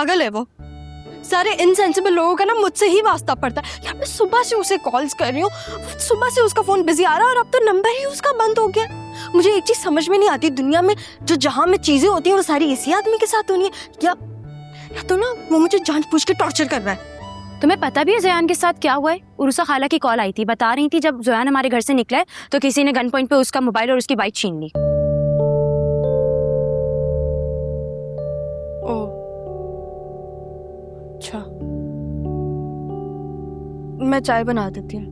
पागल है वो। सारे इनसेंसिबल लोगों का ना मुझसे ही वास्ता पड़ता है। यार मैं सुबह से उसे कॉल्स कर रही हूँ, सुबह से उसका फोन बिजी आ रहा है और अब तो नंबर ही उसका बंद हो गया। मुझे एक चीज समझ में नहीं आती, दुनिया में जो जहां में चीजें होती हैं वो सारी इसी आदमी के साथ होनी है या तो ना वो मुझे जानबूझ के टॉर्चर कर रहा है। तुम्हें पता भी है ज़यान के साथ क्या हुआ है? उर्सा खाला की कॉल आई थी, बता रही थी जब ज़यान हमारे घर से निकला है तो किसी ने गन पॉइंट पे उसका मोबाइल और उसकी बाइक छीन ली। ओह अच्छा, मैं चाय बना देती हूँ।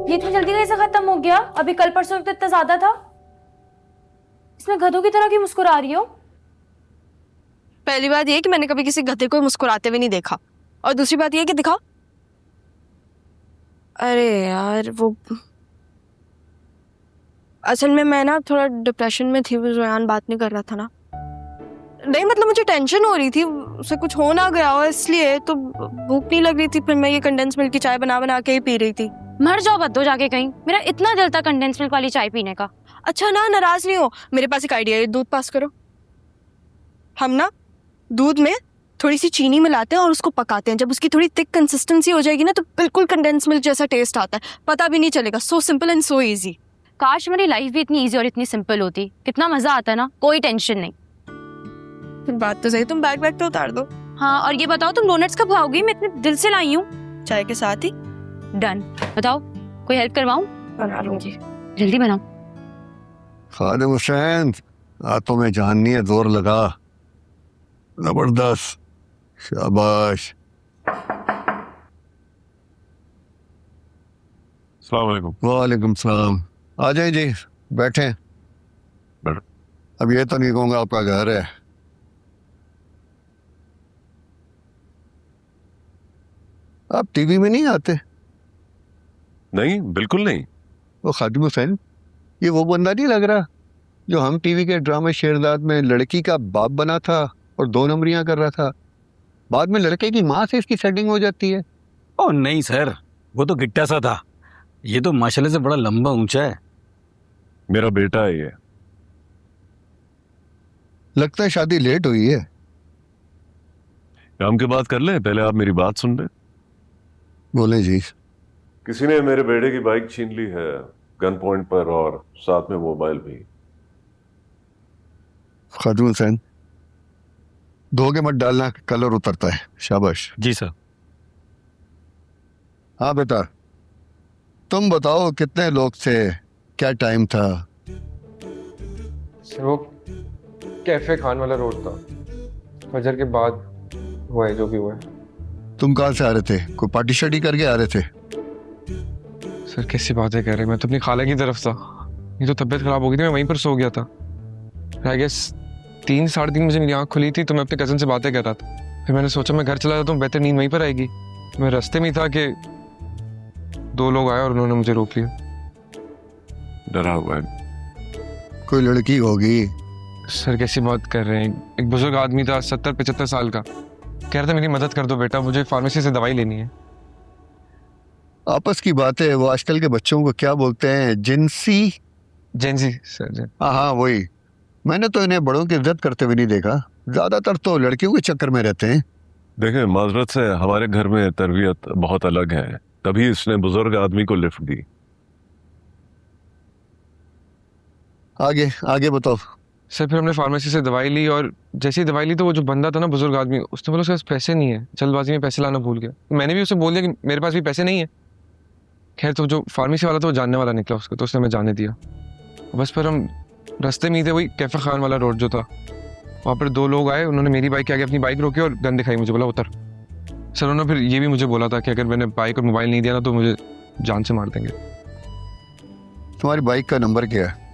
ये इतनी जल्दी कैसे खत्म हो गया? अभी कल परसों तो इतना ज्यादा था। इसमें गधों की तरह क्यों मुस्कुरा रही हो? पहली बात ये कि मैंने कभी किसी गधे को मुस्कुराते हुए नहीं देखा, और दूसरी बात ये कि दिखाओ। अरे यार वो असल में मैं ना थोड़ा डिप्रेशन में थी, वो ज़यान बात नहीं कर रहा था ना। नहीं मतलब मुझे टेंशन हो रही थी, उसे कुछ हो ना गया हो इसलिए, तो भूख नहीं लग रही थी, फिर मैं ये कंडेंस मिल्क की चाय बना बना के ही पी रही थी। मर जाओ बद्दो जाके कहीं, मेरा इतना दिल था कंडेंस मिल्क वाली चाय पीने का। अच्छा ना, नाराज नहीं हो, मेरे पास एक आइडिया है, दूध पास करो। हम ना दूध में थोड़ी सी चीनी मिलाते हैं और उसको पकाते हैं, जब उसकी थोड़ी थिक कंसिस्टेंसी हो जाएगी ना तो बिल्कुल कंडेंस मिल्क जैसा टेस्ट आता है, पता भी नहीं चलेगा। So simple and so easy. काश मेरी लाइफ भी इतनी इजी और इतनी सिंपल होती, कितना मजा आता ना, कोई टेंशन नहीं। बात तो सही, तुम बैग तो उतार दो। हाँ और ये बताओ तुम डोनट्स कब खाओगी? मैं इतने दिल से लाई हूँ। चाय के साथ ही। डन। बताओ कोई हेल्प करवाऊँ? बना लूंगी। जल्दी बनाओ। खादिम हुसैन, हाथों में जान नहीं है, जोर लगा। जबरदस्त, शाबाश। अस्सलाम वालेकुम। वालेकुम सलाम। आ जाए जी, बैठे। अब ये तो नहीं कहूँगा आपका घर है। आप टीवी में नहीं आते? नहीं, बिल्कुल नहीं। वो खादिम हुसैन, ये वो बंदा नहीं लग रहा जो हम टीवी के ड्रामे शेरदाद में लड़की का बाप बना था और 2 नंबरियां कर रहा था, बाद में लड़के की माँ से इसकी सेटिंग हो जाती है। ओ नहीं सर, वो तो गिट्टा सा था, ये तो माशाल्लाह से बड़ा लंबा ऊंचा है। मेरा बेटा है ये। लगता है शादी लेट हुई है। काम की बात कर ले, पहले आप मेरी बात सुन ले। बोले जी। किसी ने मेरे बेटे की बाइक छीन ली है गन पॉइंट पर, और साथ में मोबाइल भी। खादिम हुसैन, धोखे मत डालना, कलर उतरता है। शाबाश। जी सर। हाँ बेटा, तुम बताओ कितने लोग थे, क्या टाइम था? सर वो कैफे खान वाला रोड था, फजर के बाद हुआ है जो भी हुआ है। तुम कहाँ से आ रहे थे? कोई पार्टी शार्टी करके आ रहे थे? सर कैसी बातें कह रहे हैं, मैं तो अपनी खाला की तरफ था। ये तो तबीयत खराब हो गई थी, मैं वहीं पर सो गया था। आई गेस 3 साढ़े 3 बजे मेरी आँख खुली थी तो मैं अपने कज़न से बातें कर रहा था। फिर मैंने सोचा मैं घर चला जाता हूँ, बेहतर नींद वहीं पर आएगी। मैं रास्ते में ही था कि 2 लोग आए और उन्होंने मुझे रोक लिया। डरा हुआ है। कोई लड़की होगी। सर कैसी बात कर रहे हैं, एक बुजुर्ग आदमी था 70-75 साल का, कह रहा था मेरी मदद कर दो बेटा, मुझे फार्मेसी से दवाई लेनी है। आपस की बात है। वो आजकल के बच्चों को क्या बोलते हैं, जिनसी? Gen Z sir. हाँ हाँ वही। मैंने तो इन्हें बड़ों की इज्जत करते हुए नहीं देखा, ज्यादातर तो लड़कियों के चक्कर में रहते हैं। देखें, माजरत से हमारे घर में तरबियत बहुत अलग है, तभी इसने बुजुर्ग आदमी को लिफ्ट दी। आगे आगे बताओ। सर फिर हमने फार्मेसी से दवाई ली, और जैसे ही दवाई ली तो वो जो बंदा था ना बुजुर्ग आदमी, उसने बोला उसके पास पैसे नहीं है, जल्दबाजी में पैसे लाना भूल गया। मैंने भी उसे बोल दिया कि मेरे पास भी पैसे नहीं है। खैर तो जो फार्मेसी वाला था वो जानने वाला निकला उसको, तो उसने हमें जाने दिया। बस फिर हम रास्ते में ही थे, वही कैफे खान वाला रोड जो था, वहाँ पर 2 लोग आए, उन्होंने मेरी बाइक के आगे अपनी बाइक रोकी और गन दिखाई, मुझे बोला उतर। सर उन्होंने फिर ये भी मुझे बोला था कि अगर मैंने बाइक और मोबाइल नहीं दिया ना तो मुझे जान से मार देंगे। तुम्हारी बाइक का नंबर क्या है?